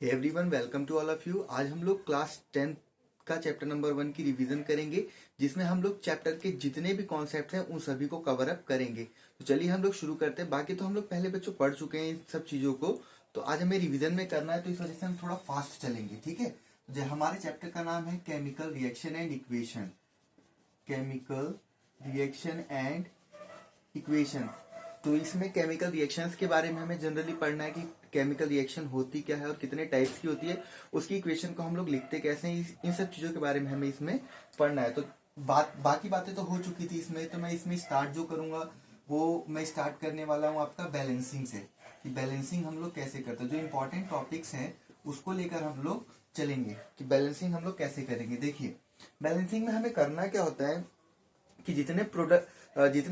Hey everyone, welcome to all of you. आज हम लोग क्लास 10 का चैप्टर नंबर 1 की रिवीजन करेंगे, जिसमें हम लोग चैप्टर के जितने भी कॉन्सेप्ट हैं उन सभी को कवर अप करेंगे। तो चलिए हम लोग शुरू करते हैं। बाकी तो हम लोग पहले बच्चों पढ़ चुके हैं इन सब चीजों को, तो आज हमें रिवीजन में करना है, तो इस वजह से हम थोड़ा फास्ट चलेंगे। ठीक है, जो हमारे चैप्टर का नाम है chemical reaction and equation. Chemical reaction and equation. तो इसमें केमिकल रिएक्शंस के बारे में हमें जनरली पढ़ना है कि केमिकल रिएक्शन होती क्या है और कितने टाइप्स की होती है, उसकी इक्वेशन को हम लोग लिखते कैसे हैं, इन सब चीजों के बारे में हमें इसमें पढ़ना है। तो बाकी बातें तो हो चुकी थी इसमें, तो मैं इसमें स्टार्ट जो करूंगा वो मैं स्टार्ट करने वाला हूँ आपका बैलेंसिंग से, कि बैलेंसिंग हम लोग कैसे करते हैं। जो इंपॉर्टेंट टॉपिक्स हैं उसको लेकर हम लोग चलेंगे कि बैलेंसिंग हम लोग कैसे करेंगे। देखिए, बैलेंसिंग में हमें करना क्या होता है कि जितने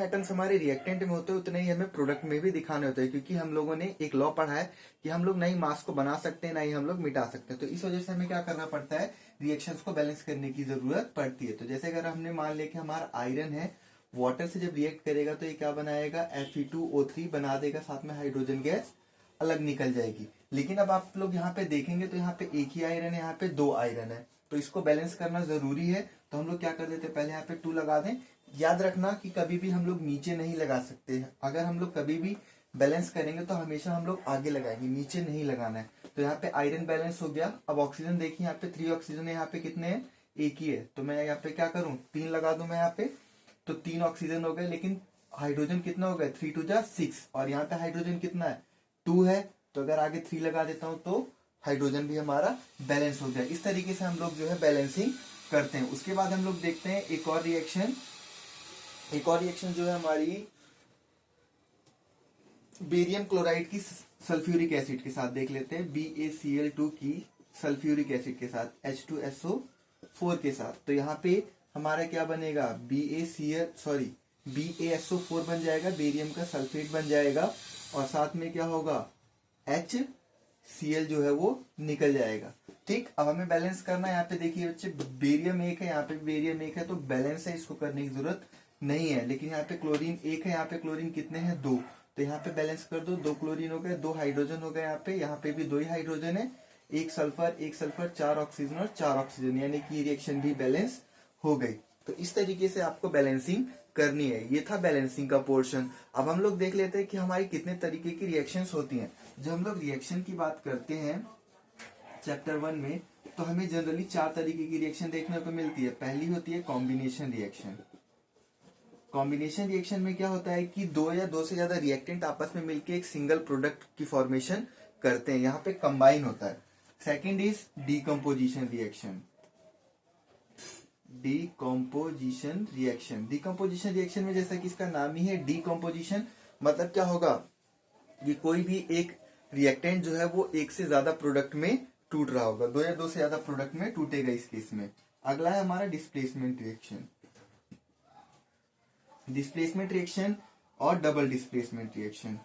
एटम्स हमारे रिएक्टेंट में होते हैं उतने ही हमें प्रोडक्ट में भी दिखाने होते हैं, क्योंकि हम लोगों ने एक लॉ पढ़ा है कि हम लोग ना ही मास को बना सकते हैं ना ही हम लोग मिटा सकते हैं। तो इस वजह से हमें क्या करना पड़ता है, रिएक्शंस को बैलेंस करने की जरूरत पड़ती है। तो जैसे अगर हमने मान लिया कि हमारा आयरन है, वाटर से जब रिएक्ट करेगा तो ये क्या बनाएगा, Fe2O3 बना देगा, साथ में हाइड्रोजन गैस अलग निकल जाएगी। लेकिन अब आप लोग यहाँ पे देखेंगे तो यहाँ पे एक ही आयरन है, यहाँ पे दो आयरन है, तो इसको बैलेंस करना जरूरी है। तो हम लोग क्या कर देते हैं, पहले यहाँ पे 2 लगा दें। याद रखना कि कभी भी हम लोग नीचे नहीं लगा सकते हैं। अगर हम लोग कभी भी बैलेंस करेंगे तो हमेशा हम लोग आगे लगाएंगे, नीचे नहीं लगाना है। तो यहाँ पे आयरन बैलेंस हो गया। अब ऑक्सीजन देखिए, यहाँ पे 3 ऑक्सीजन है, यहाँ पे कितने हैं, एक ही है। तो मैं यहाँ पे क्या करूं, 3 लगा दूं मैं यहाँ पे, तो 3 ऑक्सीजन हो गए। लेकिन हाइड्रोजन कितना हो गया, 3 2 6, और यहाँ पे हाइड्रोजन कितना है, 2 है। तो अगर आगे 3 लगा देता हूं तो हाइड्रोजन भी हमारा बैलेंस हो गया। इस तरीके से हम लोग जो है बैलेंसिंग करते हैं। उसके बाद हम लोग देखते हैं एक और रिएक्शन जो है हमारी बेरियम क्लोराइड की सल्फ्यूरिक एसिड के साथ देख लेते हैं। BaCl2 की सल्फ्यूरिक एसिड के साथ, H2SO4 के साथ। तो यहाँ पे हमारा क्या बनेगा, BaSO4 बन जाएगा, बेरियम का सल्फेट बन जाएगा, और साथ में क्या होगा, HCl जो है वो निकल जाएगा। ठीक, अब हमें बैलेंस करना है। यहाँ पे देखिए बच्चे, बेरियम 1 है, यहाँ पे बेरियम 1 है, तो बैलेंस है, इसको करने की जरूरत नहीं है। लेकिन यहाँ पे क्लोरीन 1 है, यहाँ पे क्लोरीन कितने हैं, 2, तो यहाँ पे बैलेंस कर दो। 2 क्लोरीन हो गए, 2 हाइड्रोजन हो गए, यहाँ पे भी 2 ही हाइड्रोजन है, 1 सल्फर, 4 ऑक्सीजन और 4 ऑक्सीजन, यानी कि रिएक्शन भी बैलेंस हो गई। तो इस तरीके से आपको बैलेंसिंग करनी है। ये था बैलेंसिंग का पोर्शन। अब हम लोग देख लेते हैं कि हमारी कितने तरीके की रिएक्शंस होती हैं। जब हम लोग रिएक्शन की बात करते हैं चैप्टर 1 में, तो हमें जनरली 4 तरीके की रिएक्शन देखने को मिलती है। पहली होती है कॉम्बिनेशन रिएक्शन। कॉम्बिनेशन रिएक्शन में क्या होता है कि 2 या 2 से ज्यादा रिएक्टेंट आपस में मिलकर एक सिंगल प्रोडक्ट की फॉर्मेशन करते हैं, यहाँ पे कंबाइन होता है। Second is decomposition reaction. Decomposition reaction में जैसा कि इसका नाम ही है डीकम्पोजिशन, मतलब क्या होगा कि कोई भी एक रिएक्टेंट जो है वो एक से ज्यादा प्रोडक्ट में टूट रहा होगा, 2 या 2 से ज्यादा प्रोडक्ट में टूटेगा इस केस में। अगला है हमारा डिस्प्लेसमेंट रिएक्शन और डबल डिस्प्लेसमेंट रिएक्शन।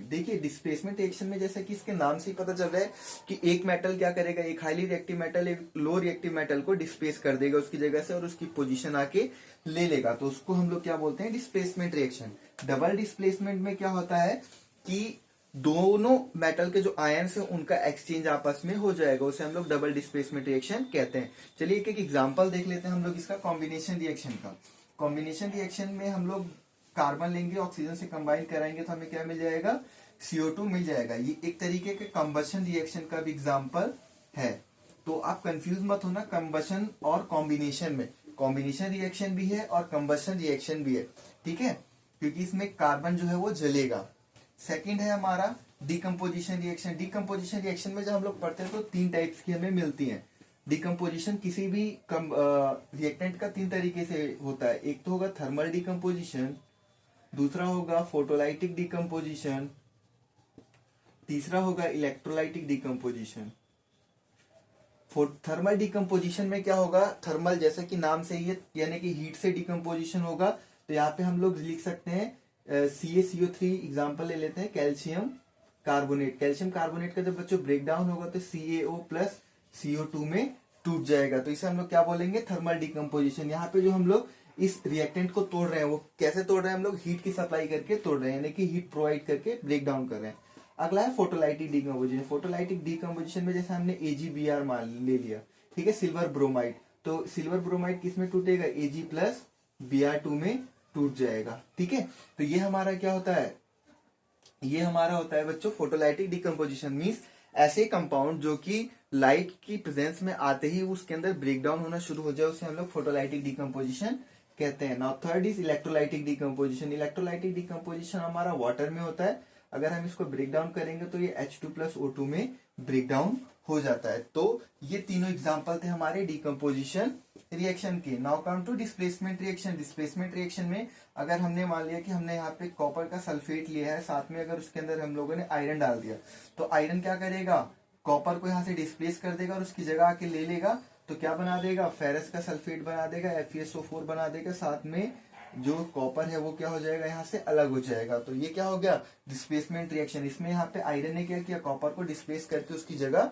देखिए, डिस्प्लेसमेंट रिएक्शन में जैसा कि इसके नाम से ही पता चल रहा है कि एक मेटल क्या करेगा, एक हाईली रिएक्टिव मेटल एक लो रिएक्टिव मेटल को डिस्प्लेस कर देगा उसकी जगह से, और उसकी पोजीशन आके ले लेगा। तो उसको हम लोग क्या बोलते हैं, डिस्प्लेसमेंट रिएक्शन। डबल डिस्प्लेसमेंट में क्या होता है कि दोनों मेटल के जो आयन्स हैं उनका एक्सचेंज आपस में हो जाएगा, उसे हम लोग डबल डिस्प्लेसमेंट रिएक्शन कहते हैं। चलिए एक एग्जांपल देख लेते हैं हम लोग इसका, कॉम्बिनेशन रिएक्शन का। कॉम्बिनेशन रिएक्शन में हम लोग कार्बन लेंगे, ऑक्सीजन से कंबाइन कराएंगे, तो हमें क्या मिल जाएगा, CO2 मिल जाएगा। ये एक तरीके के कंबशन रिएक्शन का भी एग्जाम्पल है। तो आप कंफ्यूज मत होना कंबशन और कॉम्बिनेशन में। कॉम्बिनेशन रिएक्शन भी है और कंबशन रिएक्शन भी है, ठीक है, क्योंकि इसमें कार्बन जो है वो जलेगा। सेकंड है हमारा डीकम्पोजिशन रिएक्शन में जब हम लोग पढ़ते हैं तो 3 टाइप्स की हमें मिलती हैं। डिकम्पोजिशन किसी भी रिएक्टेंट का 3 तरीके से होता है। एक तो होगा थर्मल डिकम्पोजिशन, दूसरा होगा फोटोलाइटिक डिकम्पोजिशन, तीसरा होगा इलेक्ट्रोलाइटिक डिकम्पोजिशन। थर्मल डिकम्पोजिशन में क्या होगा, थर्मल जैसे कि नाम से ही है, यानी कि हीट से डिकम्पोजिशन होगा। तो यहाँ पे हम लोग लिख सकते हैं CaCO3 एग्जाम्पल ले लेते हैं, कैल्शियम कार्बोनेट का जब बच्चों ब्रेक डाउन होगा तो CaO प्लस CO2 में टूट जाएगा। तो इसे हम लोग क्या बोलेंगे, थर्मल डिकम्पोजिशन। यहाँ पे जो हम लोग इस रिएक्टेंट को तोड़ रहे हैं। वो कैसे तोड़ रहे हैं? हम लोग हीट की सप्लाई करके तोड़ रहे हैं, यानी कि हीट प्रोवाइड करके ब्रेक डाउन कर रहे हैं। अगला है फोटोलाइटिक डिकम्पोजिशन। फोटोलाइटिक डिकम्पोजिशन में जैसे हमने AgBr मान ले लिया, ठीक है, सिल्वर ब्रोमाइड, तो सिल्वर ब्रोमाइड किस में टूटेगा? Ag प्लस Br2 में टूट जाएगा, ठीक है। तो ये हमारा क्या होता है? ये हमारा होता है बच्चों फोटोलाइटिक डिकम्पोजिशन। मीन्स ऐसे कंपाउंड जो कि लाइट की प्रेजेंस में आते ही उसके अंदर ब्रेक डाउन होना शुरू हो जाए, उसे हम लोग फोटोलाइटिक डिकम्पोजिशन कहते हैं। Now third is electrolytic decomposition. Electrolytic decomposition हमारा वाटर में होता है। अगर हम इसको ब्रेक डाउन करेंगे तो ये H2 प्लस O2 में ब्रेक डाउन हो जाता है। तो ये तीनों एग्जाम्पल थे हमारे डिकम्पोजिशन रिएक्शन के। Now come to displacement reaction. Displacement reaction में अगर हमने मान लिया कि हमने यहाँ पे कॉपर का सल्फेट लिया है, साथ में अगर उसके अंदर हम लोगों ने आयरन डाल दिया, तो आयरन क्या करेगा? कॉपर को यहाँ से डिस्प्लेस कर देगा और उसकी जगह आके ले लेगा, तो क्या बना देगा? फेरस का सल्फेट बना देगा, FeSO4 बना देगा, साथ में जो कॉपर है वो क्या हो जाएगा? यहाँ से अलग हो जाएगा। तो ये क्या हो गया? Displacement reaction. इसमें यहाँ पे आयरन ने क्या किया? कॉपर को डिस्प्लेस करके उसकी जगह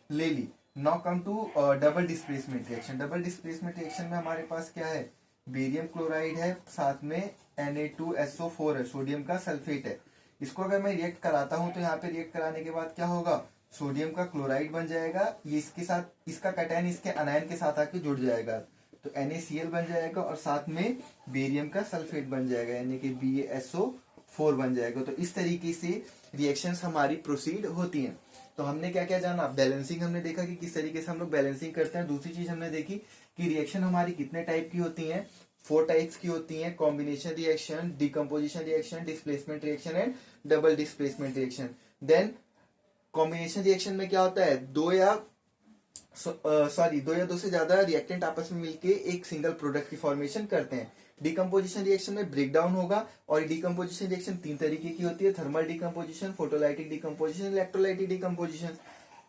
ले ली। Now come to double displacement reaction. Double displacement reaction में हमारे पास क्या है? बेरियम क्लोराइड है, साथ में Na2SO4 है, सोडियम का सल्फेट है। इसको अगर मैं रिएक्ट कराता हूं तो यहाँ पे रिएक्ट कराने के बाद क्या होगा? सोडियम का क्लोराइड बन जाएगा, ये इसके साथ, इसका कैटायन इसके अनायन के साथ आके जुड़ जाएगा, तो NaCl बन जाएगा, और साथ में बेरियम का सल्फेट बन जाएगा, यानी कि BaSO4 बन जाएगा। तो इस तरीके से रिएक्शंस हमारी प्रोसीड होती हैं। तो हमने क्या क्या जाना? बैलेंसिंग हमने देखा कि किस तरीके से हम लोग बैलेंसिंग करते हैं। दूसरी चीज हमने देखी कि रिएक्शन हमारी कितने टाइप की होती हैं? 4 टाइप्स की होती हैं: combination reaction, decomposition reaction, displacement reaction and double displacement reaction. Then combination reaction में क्या होता है? दो या दो से ज्यादा रिएक्टेंट आपस में मिलके एक सिंगल प्रोडक्ट की फॉर्मेशन करते हैं। डिकम्पोजिशन रिएक्शन में ब्रेक डाउन होगा, और डिकम्पोजिशन रिएक्शन 3 तरीके की होती है: thermal decomposition, photolytic decomposition, electrolytic decomposition.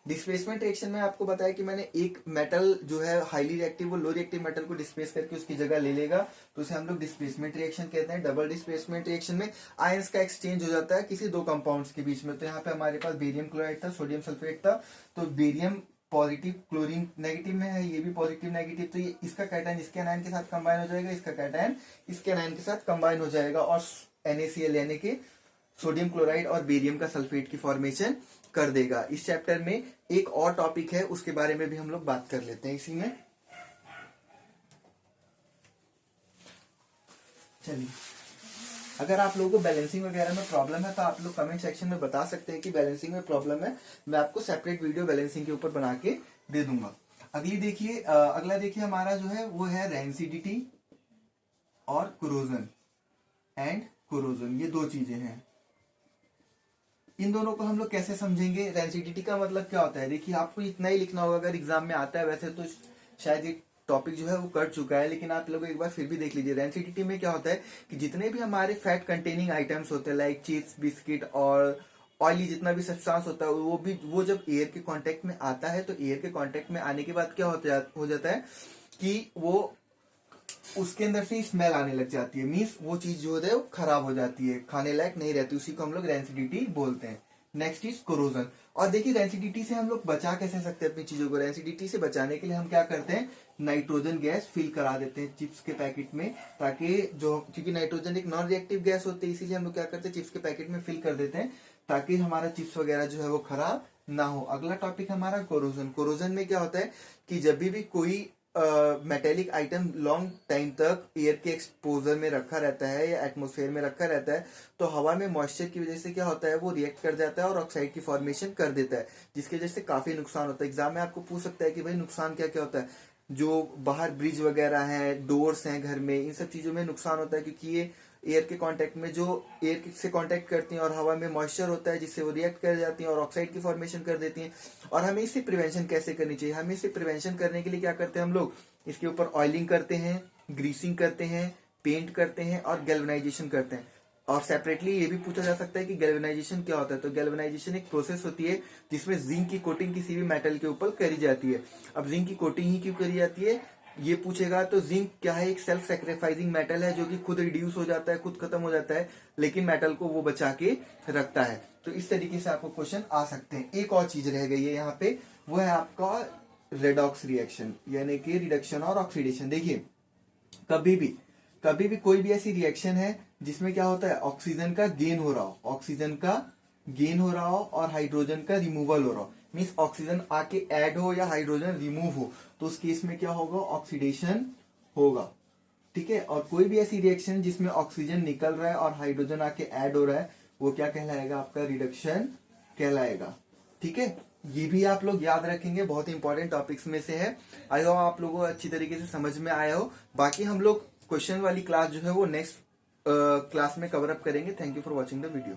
Displacement reaction में आपको बताया कि मैंने एक मेटल जो है हाईली रिएक्टिव, वो लो रिएक्टिव मेटल को डिस्प्लेस करके उसकी जगह ले लेगा, तो उसे हम लोग डिस्प्लेसमेंट रिएक्शन कहते हैं। डबल डिस्प्लेसमेंट रिएक्शन में आयंस का एक्सचेंज हो जाता है किसी दो कंपाउंड्स के बीच में। तो यहाँ पे हमारे पास बेरियम क्लोराइड था, सोडियम सल्फेट था, तो बेरियम पॉजिटिव, क्लोरीन नेगेटिव में है, ये भी पॉजिटिव नेगेटिव, तो ये इसका कैटायन इसके एनायन के साथ कंबाइन हो जाएगा, इसका कैटायन इसके एनायन के साथ कंबाइन हो जाएगा, और NaCl यानी कि सोडियम क्लोराइड और बेरियम का सल्फेट की फॉर्मेशन कर देगा। इस चैप्टर में एक और टॉपिक है, उसके बारे में भी हम लोग बात कर लेते हैं इसी में। चलिए, अगर आप लोगों को बैलेंसिंग वगैरह में प्रॉब्लम है तो आप लोग कमेंट सेक्शन में बता सकते हैं कि बैलेंसिंग में प्रॉब्लम है, मैं आपको सेपरेट वीडियो बैलेंसिंग के ऊपर बना के दे दूंगा। अगला देखिए हमारा जो है वो है रेंसिडिटी और कोरोजन एंड कोरोजन, ये दो चीजें हैं। इन दोनों को हम लोग कैसे समझेंगे? रेंसिडिटी का मतलब क्या होता है? देखिए, आपको इतना ही लिखना होगा अगर एग्जाम में आता है, वैसे तो शायद ये टॉपिक जो है वो कर चुका है, लेकिन आप लोग एक बार फिर भी देख लीजिए। रेंसिडिटी में क्या होता है कि जितने भी हमारे फैट कंटेनिंग आइटम्स होते हैं, लाइक चिप्स, बिस्किट और ऑयली जितना भी सब्सटेंस होता है, वो जब एयर के कांटेक्ट में आता है, तो एयर के कांटेक्ट में आने के बाद क्या हो जाता है कि वो उसके अंदर से स्मेल आने लग जाती है। मीन्स वो चीज जो है वो खराब हो जाती है, खाने लायक नहीं रहती, उसी को हम लोग रेंसिडिटी बोलते हैं। Next is corrosion. और देखिए, रेंसिडिटी से हम लोग बचा कैसे सकते हैं अपनी चीजों को? रेंसिडिटी से बचाने के लिए हम क्या करते हैं? नाइट्रोजन गैस फिल करा देते हैं चिप्स के पैकेट में, ताकि क्योंकि नाइट्रोजन एक नॉन रिएक्टिव गैस होती है, इसीलिए हम लोग क्या करते हैं? चिप्स के पैकेट में फिल कर देते हैं, ताकि हमारा चिप्स वगैरह जो है वो खराब ना हो। अगला टॉपिक हमारा कोरोजन। कोरोजन में क्या होता है कि जब भी कोई मेटेलिक आइटम लॉन्ग टाइम तक एयर के एक्सपोजर में रखा रहता है या एटमॉस्फेयर में रखा रहता है, तो हवा में मॉइस्चर की वजह से क्या होता है? वो रिएक्ट कर जाता है और ऑक्साइड की फॉर्मेशन कर देता है, जिसकी वजह से काफी नुकसान होता है। एग्जाम में आपको पूछ सकता है कि भाई नुकसान क्या क्या होता है? जो बाहर ब्रिज वगैरह है, डोर्स हैं घर में, इन सब चीजों में नुकसान होता है, क्योंकि ये एयर के कांटेक्ट में, जो एयर से कांटेक्ट करती हैं और हवा में मॉइस्चर होता है, जिससे वो रिएक्ट कर जाती हैं और ऑक्साइड की फॉर्मेशन कर देती हैं। और हमें इससे प्रिवेंशन कैसे करनी चाहिए? हमें इससे प्रिवेंशन करने के लिए क्या करते हैं हम लोग? इसके ऊपर ऑयलिंग करते हैं, ग्रीसिंग करते हैं, पेंट करते हैं और गैल्वेनाइजेशन करते हैं। और सेपरेटली ये भी पूछा जा सकता है कि गैल्वेनाइजेशन क्या होता है? तो गैल्वेनाइजेशन एक प्रोसेस होती है जिसमें जिंक की कोटिंग किसी भी मेटल के ऊपर करी जाती है। अब जिंक की कोटिंग ही क्यों करी जाती है ये पूछेगा, तो जिंक क्या है? एक सेल्फ सेक्रीफाइसिंग मेटल है, जो कि खुद रिड्यूस हो जाता है, खुद खत्म हो जाता है, लेकिन मेटल को वो बचा के रखता है। तो इस तरीके से आपको क्वेश्चन आ सकते हैं। एक और चीज रह गई है यहाँ पे, वो है आपका रेडॉक्स रिएक्शन, यानी कि रिडक्शन और ऑक्सीडेशन। देखिए, कभी भी कभी भी कोई भी ऐसी रिएक्शन है जिसमें क्या होता है, ऑक्सीजन का गेन हो रहा हो, ऑक्सीजन का गेन हो रहा हो और हाइड्रोजन का रिमूवल हो रहा हो, मीन्स ऑक्सीजन आके ऐड हो या हाइड्रोजन रिमूव हो, तो उस केस में क्या होगा, ऑक्सीडेशन होगा। ठीक है। और कोई भी ऐसी रिएक्शन जिसमें ऑक्सीजन निकल रहा है और हाइड्रोजन आके ऐड हो रहा है, वो क्या कहलाएगा, आपका रिडक्शन कहलाएगा। ठीक है। ये भी आप लोग याद रखेंगे, बहुत इंपॉर्टेंट टॉपिक्स में से है। आई होप आप लोगों को अच्छी तरीके से समझ में आया हो। बाकी हम लोग क्वेश्चन वाली क्लास जो है वो नेक्स्ट क्लास में कवर अप करेंगे। Thank you for watching the video.